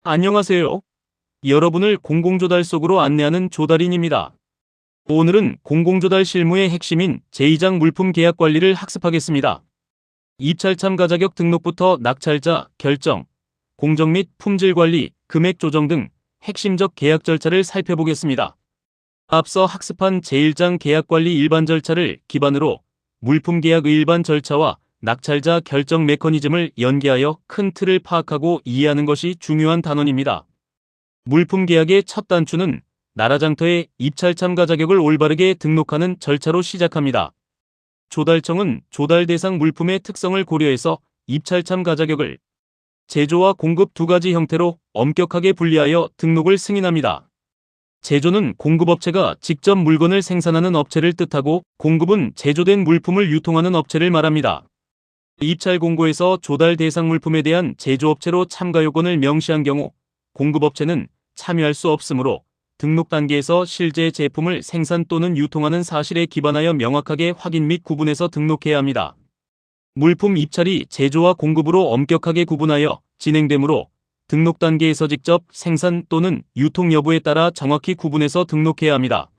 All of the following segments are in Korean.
안녕하세요. 여러분을 공공조달 속으로 안내하는 조달인입니다. 오늘은 공공조달 실무의 핵심인 제2장 물품 계약 관리를 학습하겠습니다. 입찰 참가 자격 등록부터 낙찰자, 결정, 공정 및 품질 관리, 금액 조정 등 핵심적 계약 절차를 살펴보겠습니다. 앞서 학습한 제1장 계약 관리 일반 절차를 기반으로 물품 계약의 일반 절차와 낙찰자 결정 메커니즘을 연계하여 큰 틀을 파악하고 이해하는 것이 중요한 단원입니다. 물품 계약의 첫 단추는 나라장터에 입찰 참가 자격을 올바르게 등록하는 절차로 시작합니다. 조달청은 조달 대상 물품의 특성을 고려해서 입찰 참가 자격을 제조와 공급 두 가지 형태로 엄격하게 분리하여 등록을 승인합니다. 제조는 공급업체가 직접 물건을 생산하는 업체를 뜻하고, 공급은 제조된 물품을 유통하는 업체를 말합니다. 입찰 공고에서 조달 대상 물품에 대한 제조업체로 참가 요건을 명시한 경우 공급업체는 참여할 수 없으므로 등록 단계에서 실제 제품을 생산 또는 유통하는 사실에 기반하여 명확하게 확인 및 구분해서 등록해야 합니다. 물품 입찰이 제조와 공급으로 엄격하게 구분하여 진행되므로 등록 단계에서 직접 생산 또는 유통 여부에 따라 정확히 구분해서 등록해야 합니다.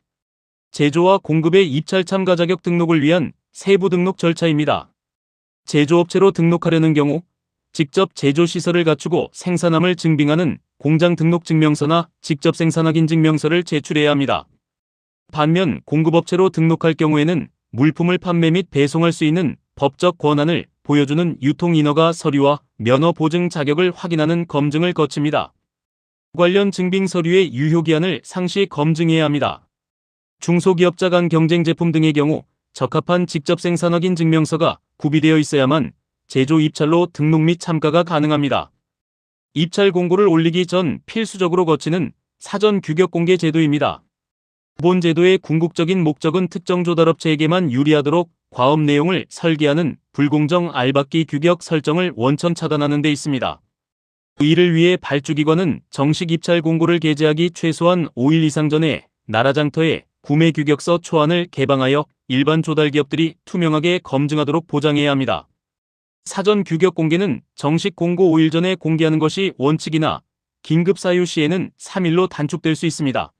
제조와 공급의 입찰 참가 자격 등록을 위한 세부 등록 절차입니다. 제조업체로 등록하려는 경우 직접 제조시설을 갖추고 생산함을 증빙하는 공장 등록 증명서나 직접 생산 확인 증명서를 제출해야 합니다. 반면 공급업체로 등록할 경우에는 물품을 판매 및 배송할 수 있는 법적 권한을 보여주는 유통인허가 서류와 면허 보증 자격을 확인하는 검증을 거칩니다. 관련 증빙 서류의 유효기한을 상시 검증해야 합니다. 중소기업자 간 경쟁 제품 등의 경우 적합한 직접 생산 확인 증명서가 구비되어 있어야만 제조 입찰로 등록 및 참가가 가능합니다. 입찰 공고를 올리기 전 필수적으로 거치는 사전 규격 공개 제도입니다. 본 제도의 궁극적인 목적은 특정 조달업체에게만 유리하도록 과업 내용을 설계하는 불공정 알박기 규격 설정을 원천 차단하는 데 있습니다. 이를 위해 발주기관은 정식 입찰 공고를 게재하기 최소한 5일 이상 전에 나라장터에 구매 규격서 초안을 개방하여 일반 조달기업들이 투명하게 검증하도록 보장해야 합니다. 사전 규격 공개는 정식 공고 5일 전에 공개하는 것이 원칙이나 긴급 사유 시에는 3일로 단축될 수 있습니다.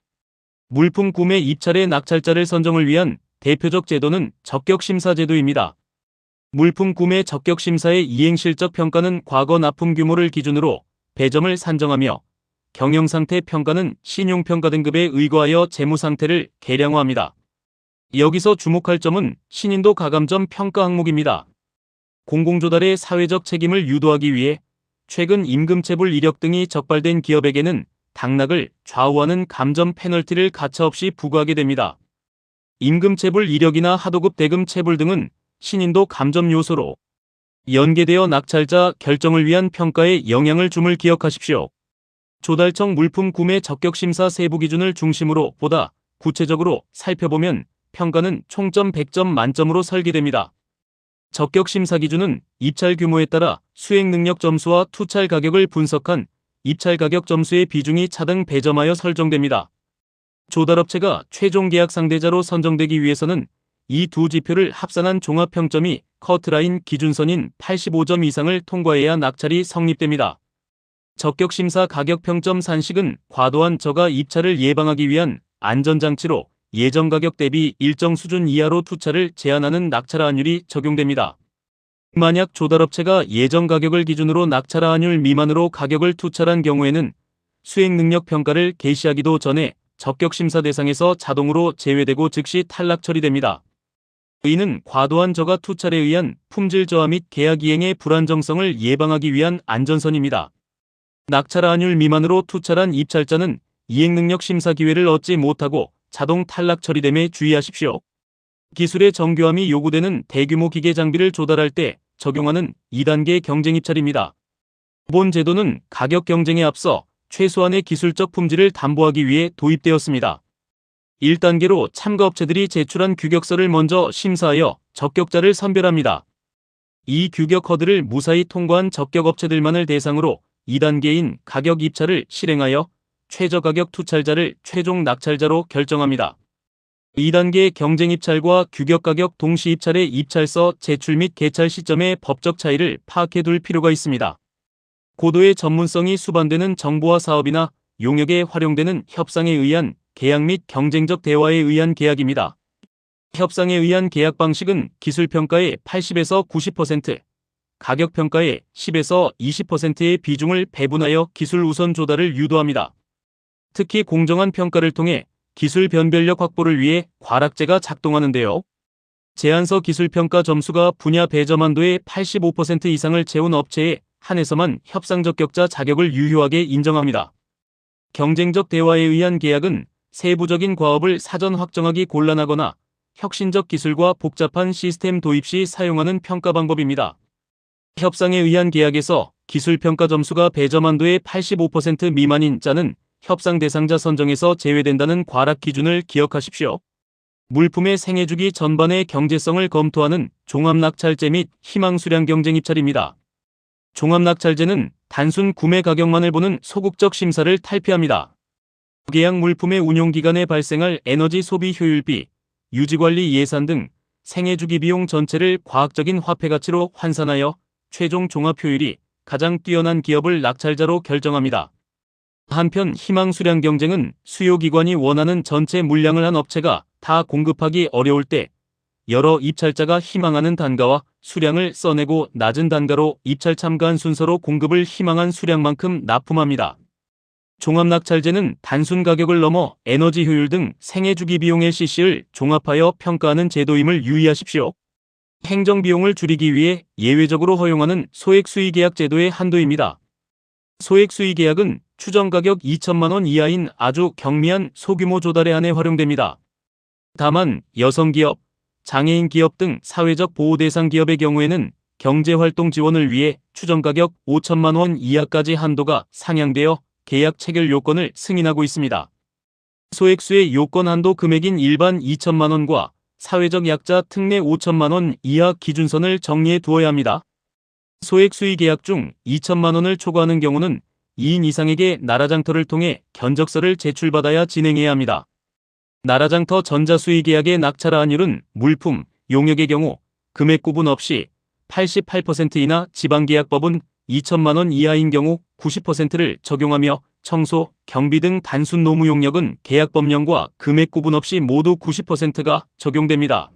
물품 구매 입찰의 낙찰자를 선정을 위한 대표적 제도는 적격심사 제도입니다. 물품 구매 적격심사의 이행실적 평가는 과거 납품 규모를 기준으로 배점을 산정하며, 경영상태 평가는 신용평가 등급에 의거하여 재무상태를 계량화합니다. 여기서 주목할 점은 신인도 가감점 평가 항목입니다. 공공조달의 사회적 책임을 유도하기 위해 최근 임금체불 이력 등이 적발된 기업에게는 당락을 좌우하는 감점 페널티를 가차없이 부과하게 됩니다. 임금체불 이력이나 하도급 대금 체불 등은 신인도 감점 요소로 연계되어 낙찰자 결정을 위한 평가에 영향을 줌을 기억하십시오. 조달청 물품 구매 적격심사 세부 기준을 중심으로 보다 구체적으로 살펴보면 평가는 총점 100점 만점으로 설계됩니다. 적격심사 기준은 입찰 규모에 따라 수행 능력 점수와 투찰 가격을 분석한 입찰 가격 점수의 비중이 차등 배점하여 설정됩니다. 조달업체가 최종 계약 상대자로 선정되기 위해서는 이 두 지표를 합산한 종합평점이 커트라인 기준선인 85점 이상을 통과해야 낙찰이 성립됩니다. 적격심사 가격평점 산식은 과도한 저가 입찰을 예방하기 위한 안전장치로 예정 가격 대비 일정 수준 이하로 투차를 제한하는 낙찰화환율이 적용됩니다. 만약 조달업체가 예정 가격을 기준으로 낙찰화환율 미만으로 가격을 투찰한 경우에는 수행능력 평가를 개시하기도 전에 적격심사 대상에서 자동으로 제외되고 즉시 탈락 처리됩니다. 이는 과도한 저가 투찰에 의한 품질 저하 및 계약 이행의 불안정성을 예방하기 위한 안전선입니다. 낙찰화환율 미만으로 투찰한 입찰자는 이행능력 심사 기회를 얻지 못하고 자동 탈락 처리됨에 주의하십시오. 기술의 정교함이 요구되는 대규모 기계 장비를 조달할 때 적용하는 2단계 경쟁 입찰입니다. 본 제도는 가격 경쟁에 앞서 최소한의 기술적 품질을 담보하기 위해 도입되었습니다. 1단계로 참가업체들이 제출한 규격서를 먼저 심사하여 적격자를 선별합니다. 이 규격 허들을 무사히 통과한 적격업체들만을 대상으로 2단계인 가격 입찰을 실행하여 최저가격 투찰자를 최종 낙찰자로 결정합니다. 2단계 경쟁 입찰과 규격 가격 동시 입찰의 입찰서 제출 및 개찰 시점의 법적 차이를 파악해 둘 필요가 있습니다. 고도의 전문성이 수반되는 정보화 사업이나 용역에 활용되는 협상에 의한 계약 및 경쟁적 대화에 의한 계약입니다. 협상에 의한 계약 방식은 기술평가의 80에서 90%, 가격평가의 10에서 20%의 비중을 배분하여 기술 우선 조달을 유도합니다. 특히 공정한 평가를 통해 기술 변별력 확보를 위해 과락제가 작동하는데요. 제안서 기술평가 점수가 분야 배점한도의 85% 이상을 채운 업체에 한해서만 협상적 격자 자격을 유효하게 인정합니다. 경쟁적 대화에 의한 계약은 세부적인 과업을 사전 확정하기 곤란하거나 혁신적 기술과 복잡한 시스템 도입 시 사용하는 평가 방법입니다. 협상에 의한 계약에서 기술평가 점수가 배점한도의 85% 미만인 자는 협상 대상자 선정에서 제외된다는 과락 기준을 기억하십시오. 물품의 생애주기 전반의 경제성을 검토하는 종합낙찰제 및 희망수량 경쟁 입찰입니다. 종합낙찰제는 단순 구매 가격만을 보는 소극적 심사를 탈피합니다. 계약 물품의 운용기간에 발생할 에너지 소비 효율비, 유지관리 예산 등 생애주기 비용 전체를 과학적인 화폐가치로 환산하여 최종 종합효율이 가장 뛰어난 기업을 낙찰자로 결정합니다. 한편 희망수량 경쟁은 수요기관이 원하는 전체 물량을 한 업체가 다 공급하기 어려울 때 여러 입찰자가 희망하는 단가와 수량을 써내고 낮은 단가로 입찰 참가한 순서로 공급을 희망한 수량만큼 납품합니다. 종합낙찰제는 단순 가격을 넘어 에너지 효율 등 생애주기 비용의 CC를 종합하여 평가하는 제도임을 유의하십시오. 행정비용을 줄이기 위해 예외적으로 허용하는 소액수의계약 제도의 한도입니다. 소액수의계약은 추정가격 2천만 원 이하인 아주 경미한 소규모 조달에 한해 활용됩니다. 다만 여성기업, 장애인 기업 등 사회적 보호 대상 기업의 경우에는 경제활동 지원을 위해 추정가격 5천만 원 이하까지 한도가 상향되어 계약 체결 요건을 승인하고 있습니다. 소액수의 요건 한도 금액인 일반 2천만 원과 사회적 약자 특례 5천만 원 이하 기준선을 정리해 두어야 합니다. 소액수의 계약 중 2천만 원을 초과하는 경우는 2인 이상에게 나라장터를 통해 견적서를 제출받아야 진행해야 합니다. 나라장터 전자수의 계약의 낙찰 환율은 물품, 용역의 경우 금액 구분 없이 88%이나 지방계약법은 2천만 원 이하인 경우 90%를 적용하며 청소, 경비 등 단순 노무 용역은 계약법령과 금액 구분 없이 모두 90%가 적용됩니다.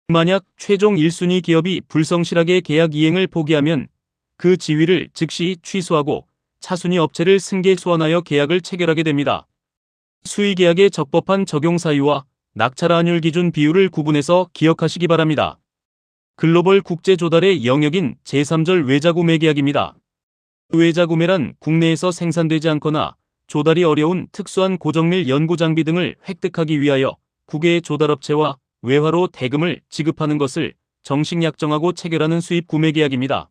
만약 최종 1순위 기업이 불성실하게 계약 이행을 포기하면 그 지위를 즉시 취소하고 차순위 업체를 승계 소환하여 계약을 체결하게 됩니다. 수의계약의 적법한 적용 사유와 낙찰 환율 기준 비율을 구분해서 기억하시기 바랍니다. 글로벌 국제조달의 영역인 제3절 외자구매 계약입니다. 외자구매란 국내에서 생산되지 않거나 조달이 어려운 특수한 고정밀 연구장비 등을 획득하기 위하여 국외의 조달업체와 외화로 대금을 지급하는 것을 정식 약정하고 체결하는 수입 구매 계약입니다.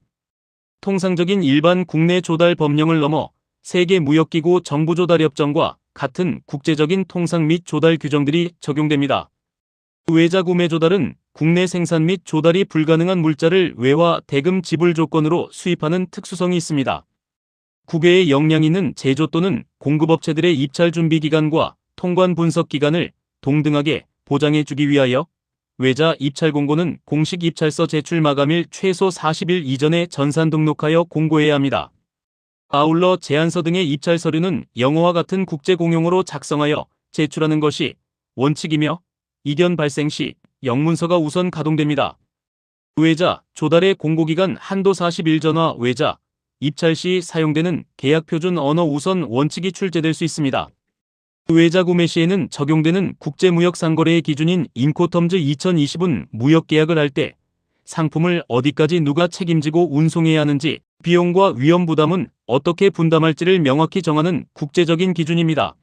통상적인 일반 국내 조달 법령을 넘어 세계무역기구 정부조달협정과 같은 국제적인 통상 및 조달 규정들이 적용됩니다. 외자구매 조달은 국내 생산 및 조달이 불가능한 물자를 외화 대금 지불 조건으로 수입하는 특수성이 있습니다. 국외에 역량 있는 제조 또는 공급업체들의 입찰 준비 기간과 통관 분석 기간을 동등하게 보장해주기 위하여 외자 입찰 공고는 공식 입찰서 제출 마감일 최소 40일 이전에 전산 등록하여 공고해야 합니다. 아울러 제안서 등의 입찰 서류는 영어와 같은 국제 공용어로 작성하여 제출하는 것이 원칙이며 이견 발생 시 영문서가 우선 가동됩니다. 외자 조달의 공고기간 한도 40일 전화 외자 입찰 시 사용되는 계약표준 언어 우선 원칙이 출제될 수 있습니다. 외자 구매 시에는 적용되는 국제무역상거래의 기준인 인코텀즈 2020은 무역계약을 할 때 상품을 어디까지 누가 책임지고 운송해야 하는지 비용과 위험 부담은 어떻게 분담할지를 명확히 정하는 국제적인 기준입니다.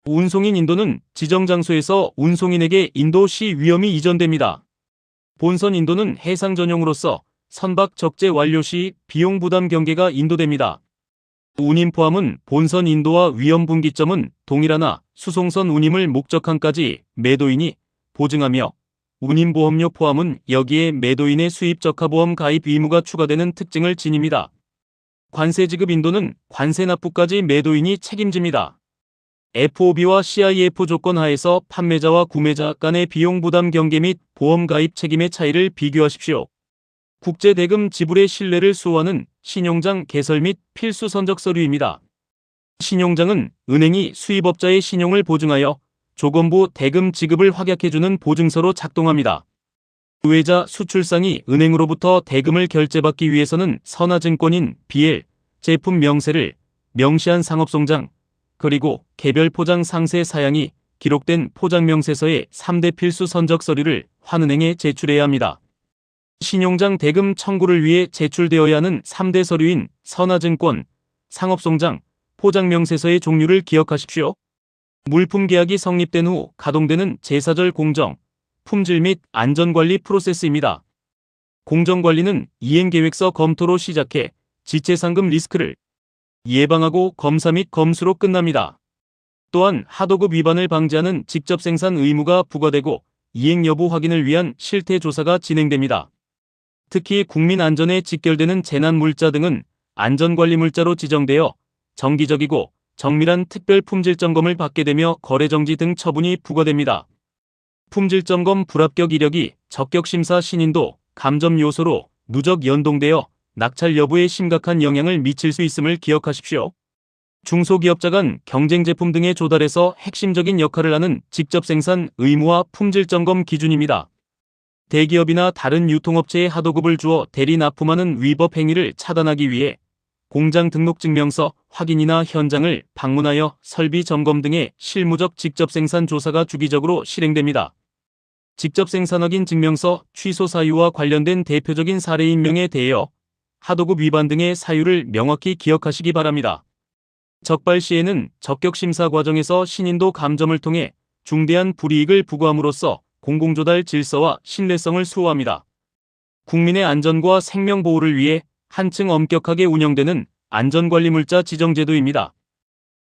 운송인 인도는 지정 장소에서 운송인에게 인도 시 위험이 이전됩니다. 본선 인도는 해상 전용으로서 선박 적재 완료 시 비용 부담 경계가 인도됩니다. 운임 포함은 본선 인도와 위험 분기점은 동일하나 수송선 운임을 목적항까지 매도인이 보증하며 운임보험료 포함은 여기에 매도인의 수입 적하보험 가입 의무가 추가되는 특징을 지닙니다. 관세 지급 인도는 관세 납부까지 매도인이 책임집니다. FOB와 CIF 조건 하에서 판매자와 구매자 간의 비용 부담 경계 및 보험 가입 책임의 차이를 비교하십시오. 국제대금 지불의 신뢰를 수호하는 신용장 개설 및 필수 선적 서류입니다. 신용장은 은행이 수입업자의 신용을 보증하여 조건부 대금 지급을 확약해주는 보증서로 작동합니다. 의외자 수출상이 은행으로부터 대금을 결제받기 위해서는 선화증권인 BL 제품 명세를 명시한 상업송장, 그리고 개별 포장 상세 사양이 기록된 포장명세서의 3대 필수 선적 서류를 환은행에 제출해야 합니다. 신용장 대금 청구를 위해 제출되어야 하는 3대 서류인 선화증권, 상업송장, 포장명세서의 종류를 기억하십시오. 물품계약이 성립된 후 가동되는 제사절 공정, 품질 및 안전관리 프로세스입니다. 공정관리는 이행계획서 검토로 시작해 지체상금 리스크를 예방하고 검사 및 검수로 끝납니다. 또한 하도급 위반을 방지하는 직접 생산 의무가 부과되고 이행 여부 확인을 위한 실태조사가 진행됩니다. 특히 국민 안전에 직결되는 재난물자 등은 안전관리물자로 지정되어 정기적이고 정밀한 특별 품질점검을 받게 되며 거래정지 등 처분이 부과됩니다. 품질점검 불합격 이력이 적격심사 신인도 감점 요소로 누적 연동되어 낙찰 여부에 심각한 영향을 미칠 수 있음을 기억하십시오. 중소기업자 간 경쟁제품 등에 조달해서 핵심적인 역할을 하는 직접 생산 의무화 품질점검 기준입니다. 대기업이나 다른 유통업체에 하도급을 주어 대리 납품하는 위법 행위를 차단하기 위해 공장 등록증명서 확인이나 현장을 방문하여 설비 점검 등의 실무적 직접 생산 조사가 주기적으로 실행됩니다. 직접 생산 확인 증명서 취소 사유와 관련된 대표적인 사례 인명에 대하여 하도급 위반 등의 사유를 명확히 기억하시기 바랍니다. 적발 시에는 적격심사 과정에서 신인도 감점을 통해 중대한 불이익을 부과함으로써 공공조달 질서와 신뢰성을 수호합니다. 국민의 안전과 생명 보호를 위해 한층 엄격하게 운영되는 안전관리물자 지정제도입니다.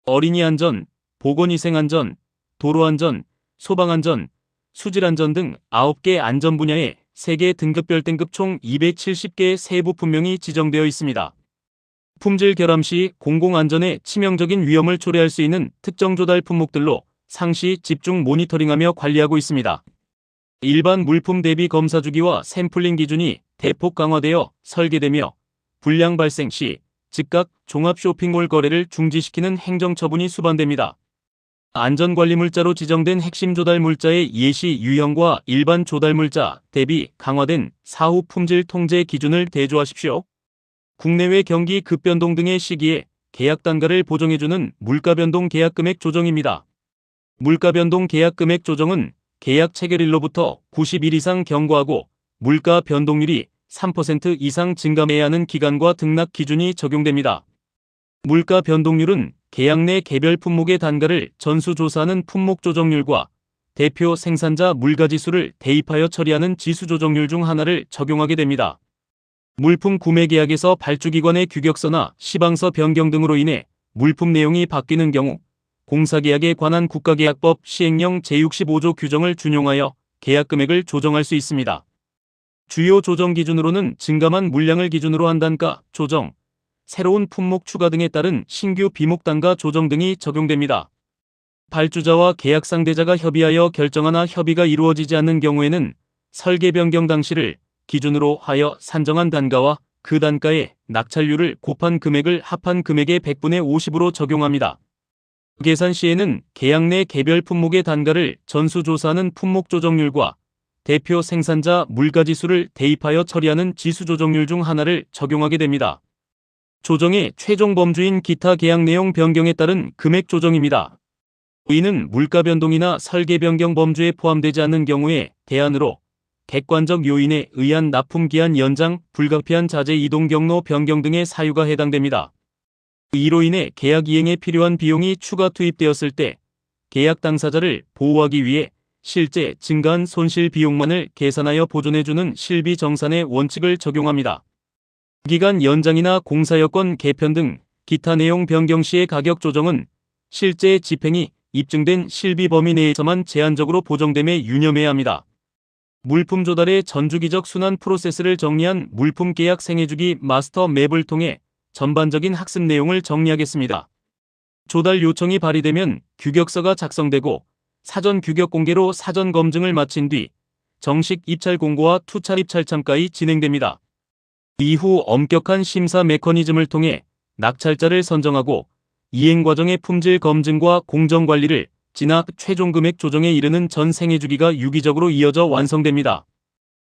어린이 안전, 보건위생 안전, 도로 안전, 소방 안전, 수질 안전 등 9개 안전 분야에 세계 등급별 등급 총 270개의 세부 품명이 지정되어 있습니다. 품질 결함 시 공공안전에 치명적인 위험을 초래할 수 있는 특정 조달 품목들로 상시 집중 모니터링하며 관리하고 있습니다. 일반 물품 대비 검사 주기와 샘플링 기준이 대폭 강화되어 설계되며 불량 발생 시 즉각 종합 쇼핑몰 거래를 중지시키는 행정처분이 수반됩니다. 안전관리물자로 지정된 핵심 조달물자의 예시 유형과 일반 조달물자 대비 강화된 사후 품질 통제 기준을 대조하십시오. 국내외 경기 급변동 등의 시기에 계약 단가를 보정해주는 물가변동 계약금액 조정입니다. 물가변동 계약금액 조정은 계약 체결일로부터 90일 이상 경과하고 물가 변동률이 3% 이상 증감해야 하는 기간과 등락 기준이 적용됩니다. 물가 변동률은 계약 내 개별 품목의 단가를 전수조사하는 품목 조정률과 대표 생산자 물가지수를 대입하여 처리하는 지수 조정률 중 하나를 적용하게 됩니다. 물품 구매 계약에서 발주기관의 규격서나 시방서 변경 등으로 인해 물품 내용이 바뀌는 경우 공사계약에 관한 국가계약법 시행령 제65조 규정을 준용하여 계약금액을 조정할 수 있습니다. 주요 조정 기준으로는 증감한 물량을 기준으로 한 단가 조정, 새로운 품목 추가 등에 따른 신규 비목 단가 조정 등이 적용됩니다. 발주자와 계약 상대자가 협의하여 결정하나 협의가 이루어지지 않는 경우에는 설계 변경 당시를 기준으로 하여 산정한 단가와 그 단가의 낙찰률을 곱한 금액을 합한 금액의 100분의 50으로 적용합니다. 계산 시에는 계약 내 개별 품목의 단가를 전수조사하는 품목 조정률과 대표 생산자 물가지수를 대입하여 처리하는 지수 조정률 중 하나를 적용하게 됩니다. 조정의 최종 범주인 기타 계약 내용 변경에 따른 금액 조정입니다. 이는 물가 변동이나 설계 변경 범주에 포함되지 않는 경우에 대안으로 객관적 요인에 의한 납품 기한 연장, 불가피한 자재 이동 경로 변경 등의 사유가 해당됩니다. 이로 인해 계약 이행에 필요한 비용이 추가 투입되었을 때 계약 당사자를 보호하기 위해 실제 증가한 손실 비용만을 계산하여 보존해주는 실비정산의 원칙을 적용합니다. 기간 연장이나 공사여건 개편 등 기타 내용 변경 시의 가격 조정은 실제 집행이 입증된 실비 범위 내에서만 제한적으로 보정됨에 유념해야 합니다. 물품 조달의 전주기적 순환 프로세스를 정리한 물품 계약 생애주기 마스터 맵을 통해 전반적인 학습 내용을 정리하겠습니다. 조달 요청이 발의되면 규격서가 작성되고 사전 규격 공개로 사전 검증을 마친 뒤 정식 입찰 공고와 투찰 입찰 참가이 진행됩니다. 이후 엄격한 심사 메커니즘을 통해 낙찰자를 선정하고 이행 과정의 품질 검증과 공정 관리를 지나 최종 금액 조정에 이르는 전 생애주기가 유기적으로 이어져 완성됩니다.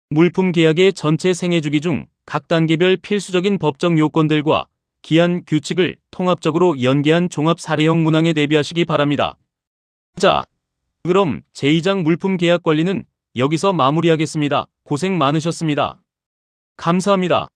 물품 계약의 전체 생애주기 중 각 단계별 필수적인 법적 요건들과 기한 규칙을 통합적으로 연계한 종합 사례형 문항에 대비하시기 바랍니다. 자, 그럼 제2장 물품 계약 관리는 여기서 마무리하겠습니다. 고생 많으셨습니다. 감사합니다.